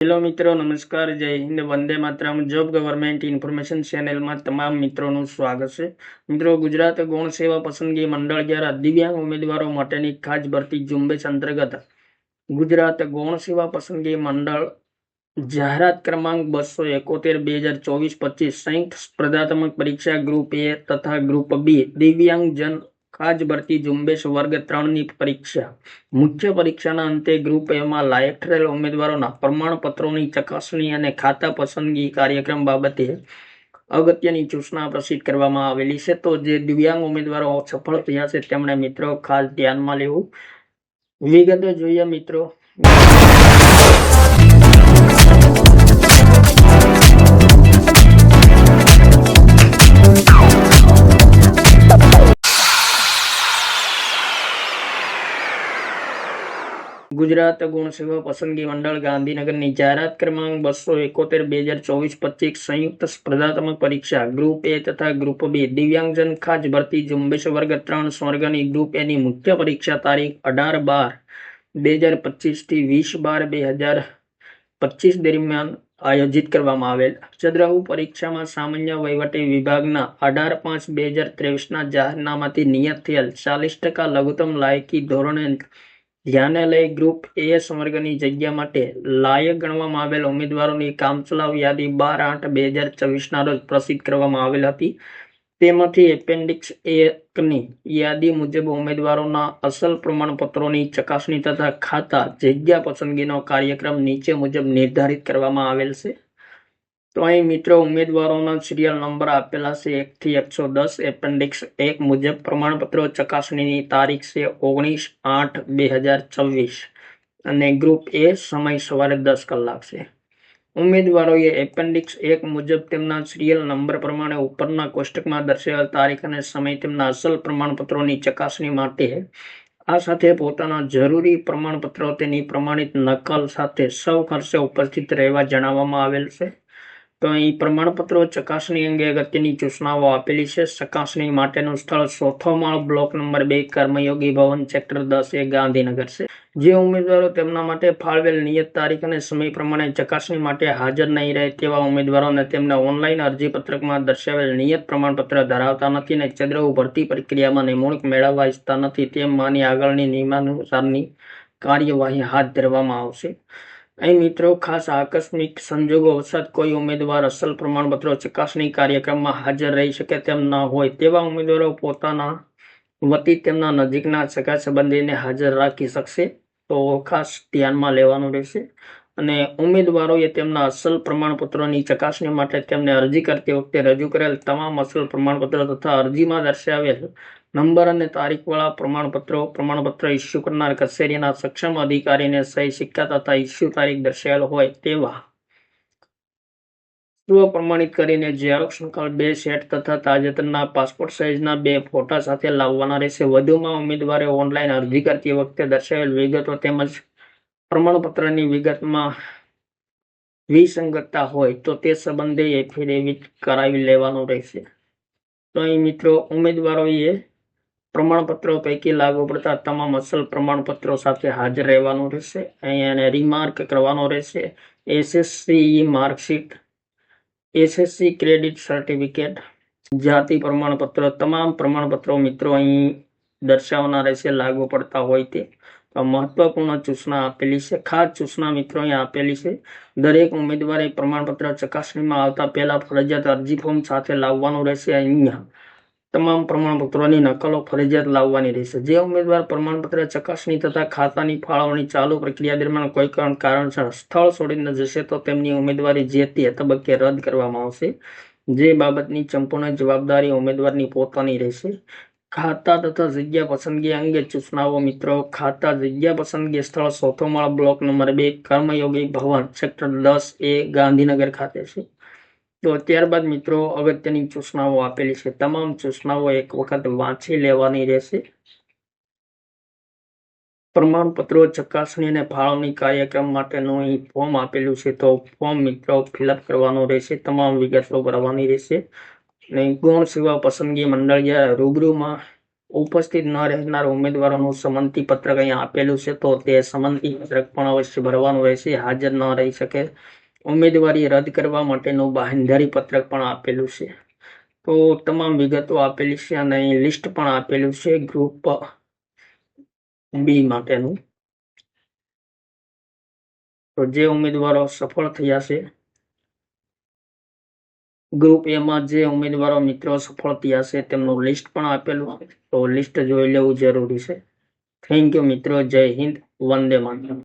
Hello મિત્રો, નમસ્કાર, જય Hind, Vande Mataram. Job government information ચેનલમાં તમામ મિત્રોનું સ્વાગત છે. મિત્રો, ગુજરાત ગૌણ સેવા પસંદગી મંડળ દ્વારા દિવ્યાંગ ઉમેદવારો માટેની ખાસ ભરતી ઝુંબેશ અંતર્ગત ગુજરાત ગૌણ સેવા પસંદગી મંડળ જાહેરાત ક્રમાંક 271/2024-25 સંયુક્ત સ્પર્ધાત્મક પરીક્ષા ગ્રુપ એ તથા ગ્રુપ બી દિવ્યાંગજન ખાસ ભરતી ઝુંબેશ વર્ગ 3 ની પરીક્ષા. મુખ્ય પરીક્ષાના અંતે ગ્રુપ એમાં લાયક ઠરેલ ઉમેદવારોના પ્રમાણપત્રોની ચકાસણી અને ખાતા પસંદગી કાર્યક્રમ બાબતે અગત્યની સૂચના પ્રસિદ્ધ કરવામાં આવેલી છે. તો જે દિવ્યાંગ ઉમેદવારો સફળ થયા છે તેમણે મિત્રો ખાસ ધ્યાનમાં લેવું. વિગતો જોઈએ મિત્રો. ગુજરાત ગૌણ સેવા પસંદગી મંડળ ગાંધીનગરની જાહેરાત ક્રમાંક 271/2024-25 સંયુક્ત સ્પર્ધાત્મક પરીક્ષા ગ્રુપ એ તથા ગ્રુપ બી દિવ્યાંગજન ખાસ ભરતી ઝુંબેશ વર્ગ 3 સ્વર્ગની ગ્રુપ એની મુખ્ય પરીક્ષા તારીખ 18/12/2025 થી 20/12/2025 દરમિયાન આયોજિત કરવામાં આવેલ. ચદ્રહુ પરીક્ષામાં સામાન્ય વહીવટી વિભાગના 18/5/2023 જાહેરનામાથી નિયત થયેલ 40% લઘુત્તમ લાયકી ધોરણે ધ્યાને લઈ ગ્રુપ એ વર્ગની જગ્યા માટે લાયક ગણવામાં આવેલ ઉમેદવારોની કામચલાઉ યાદી 12/8/2024 રોજ પ્રસિદ્ધ કરવામાં આવેલ હતી. તેમાંથી એપેન્ડિક્સ 1ની યાદી મુજબ ઉમેદવારોના અસલ પ્રમાણપત્રોની ચકાસણી તથા ખાતા જગ્યા પસંદગીનો કાર્યક્રમ નીચે મુજબ નિર્ધારિત કરવામાં આવેલ છે. તો અહીં મિત્રો ઉમેદવારોના સિરિયલ નંબર આપેલા છે 1 થી 110. એપેન્ડિક્સ 1 મુજબ પ્રમાણપત્રો ચકાસણીની તારીખ છે 19/8/2024 અને ગ્રુપ એ સમય સવારે 10 કલાક છે. ઉમેદવારોએ એપેન્ડિક્સ 1 મુજબ તેમના સિરિયલ નંબર પ્રમાણે ઉપરના કોષ્ટકમાં દર્શાવેલ તારીખ અને સમય તેમના અસલ પ્રમાણપત્રોની ચકાસણી માટે આ સાથે પોતાના જરૂરી પ્રમાણપત્રો તેની પ્રમાણિત નકલ સાથે સૌ ખર્ચે ઉપસ્થિત રહેવા જણાવવામાં આવેલ છે. તો અહીં પ્રમાણપત્રો ચકાસણી અંગે અગત્યની સૂચનાઓ આપેલી છે. ચકાસણી માટેનું સ્થળ 4થો માળ, બ્લોક નંબર 2, કર્મયોગી ભવન, સેક્ટર 10A, ગાંધીનગર છે. જે ઉમેદવારો તેમના માટે ફાળવેલ નિયત તારીખ અને સમય પ્રમાણે ચકાસણી માટે હાજર નહીં રહે તેવા ઉમેદવારોને તેમને ઓનલાઈન અરજીપત્રકમાં દર્શાવેલ નિયત પ્રમાણપત્ર ધરાવતા નથી અને ચદ્રહુ ભરતી પ્રક્રિયામાં નિમણૂક મેળવવા ઈચ્છતા નથી તેમ માની આગળની નિયમાનુસારની કાર્યવાહી હાથ ધરવામાં આવશે. અહીં મિત્રો ખાસ આકસ્મિક સંજોગો વસાત કોઈ ઉમેદવાર અસલ પ્રમાણપત્રો ચકાસણી કાર્યક્રમમાં હાજર રહી શકે તેમ ન હોય તેવા ઉમેદવારો પોતાના વતી તેમના નજીકના સગા સંબંધીને હાજર રાખી શકશે. તો ખાસ ધ્યાનમાં લેવાનું રહેશે. અને ઉમેદવારોએ તેમના અસલ પ્રમાણપત્રોની ચકાસણી માટે તેમને અરજી કરતી વખતે રજૂ કરેલ તમામ અસલ પ્રમાણપત્રો તથા અરજીમાં દર્શાવેલ નંબર અને તારીખવાળા પ્રમાણપત્ર ઇસ્યુ કરનાર કચેરીના સક્ષમ અધિકારીને સહી સિક્કા તથા ઇસ્યુ તારીખ દર્શાવેલ હોય તેવા સ્વપ્રમાણિત કરીને ઝેરોક્સ નકલ 2 સેટ તથા તાજેતરના પાસપોર્ટ સાઇઝના 2 ફોટા સાથે લાવવાના રહેશે. વધુમાં ઉમેદવારે ઓનલાઈન અરજી કરતી વખતે દર્શાવેલ વિગતો તેમજ પ્રમાણપત્રની વિગતમાં વિસંગતતા હોય તો તે સંબંધે એફિડેવિટ કરાવી લેવાનું રહેશે. તો અહીં મિત્રો ઉમેદવારોએ પ્રમાણપત્રો પૈકી લાગુ પડતા તમામ અસલ પ્રમાણપત્રો સાથે હાજર રહેવાનું રહેશે. અહીંયા રિમાર્ક કરવાનો રહેશે. SSC marksheet, SSC credit certificate, જાતિ પ્રમાણપત્ર, તમામ પ્રમાણપત્રો મિત્રો અહીં દર્શાવવાના રહેશે લાગુ પડતા હોય તે. મહત્વપૂર્ણ સૂચના આપેલી છે. ખાસ સૂચના મિત્રો અહીંયા આપેલી છે. દરેક ઉમેદવારે પ્રમાણપત્ર ચકાસણીમાં આવતા પહેલા ફરજિયાત અરજી ફોર્મ સાથે લાવવાનું રહેશે. અહીંયા તમામ પ્રમાણપત્રોની નકલો ફરજિયાત લાવવાની રહેશે. જે ઉમેદવાર પ્રમાણપત્ર ચકાસણી તથા ખાતાની ફાળવણી ચાલુ પ્રક્રિયા દરમિયાન કોઈ કારણસર સ્થળ છોડીને જશે તો તેમની ઉમેદવારી જે તે તબક્કે રદ કરવામાં આવશે. જે બાબતની સંપૂર્ણ જવાબદારી ઉમેદવારની પોતાની રહેશે. ખાતા તથા જગ્યા પસંદગી અંગે સૂચનાઓ મિત્રો. ખાતા જગ્યા પસંદગી સ્થળ 4થો માળ, બ્લોક નંબર 2, કર્મયોગી ભવન, સેક્ટર 10A, ગાંધીનગર ખાતે છે. તો ત્યારબાદ મિત્રો અગત્યની સૂચનાઓ આપેલી છે. તમામ સૂચનાઓ એક વખત વાંચી લેવાની રહેશે. પ્રમાણપત્રો ચકાસણી અને ફાળવણી કાર્યક્રમ માટેનું અહીં ફોર્મ આપેલું છે. તો ફોર્મ મિત્રો ફિલઅપ કરવાનું રહેશે. તમામ વિગતો ભરવાની રહેશે. અને ગૌણ સેવા પસંદગી મંડળ રૂબરૂમાં ઉપસ્થિત ન રહેનાર ઉમેદવારોનું સંમતિ પત્રક અહીંયા આપેલું છે, તો તે સંમતિ પત્રક પણ અવશ્ય ભરવાનું રહેશે. હાજર ન રહી શકે ઉમેદવારી રદ કરવા માટેનું બાંહેધરી પત્રક પણ આપેલું છે. તો તમામ વિગતો આપેલી છે અને અહીં લિસ્ટ પણ આપેલું છે ગ્રુપ બી માટેનું. તો જે ઉમેદવારો સફળ થયા છે, ગ્રુપ એમાં જે ઉમેદવારો મિત્રો સફળ થયા છે તેમનું લિસ્ટ પણ આપેલું છે, તો લિસ્ટ જોઈ લેવું જરૂરી છે. થેન્ક યુ મિત્રો. જય હિન્દ. વંદે માતરમ.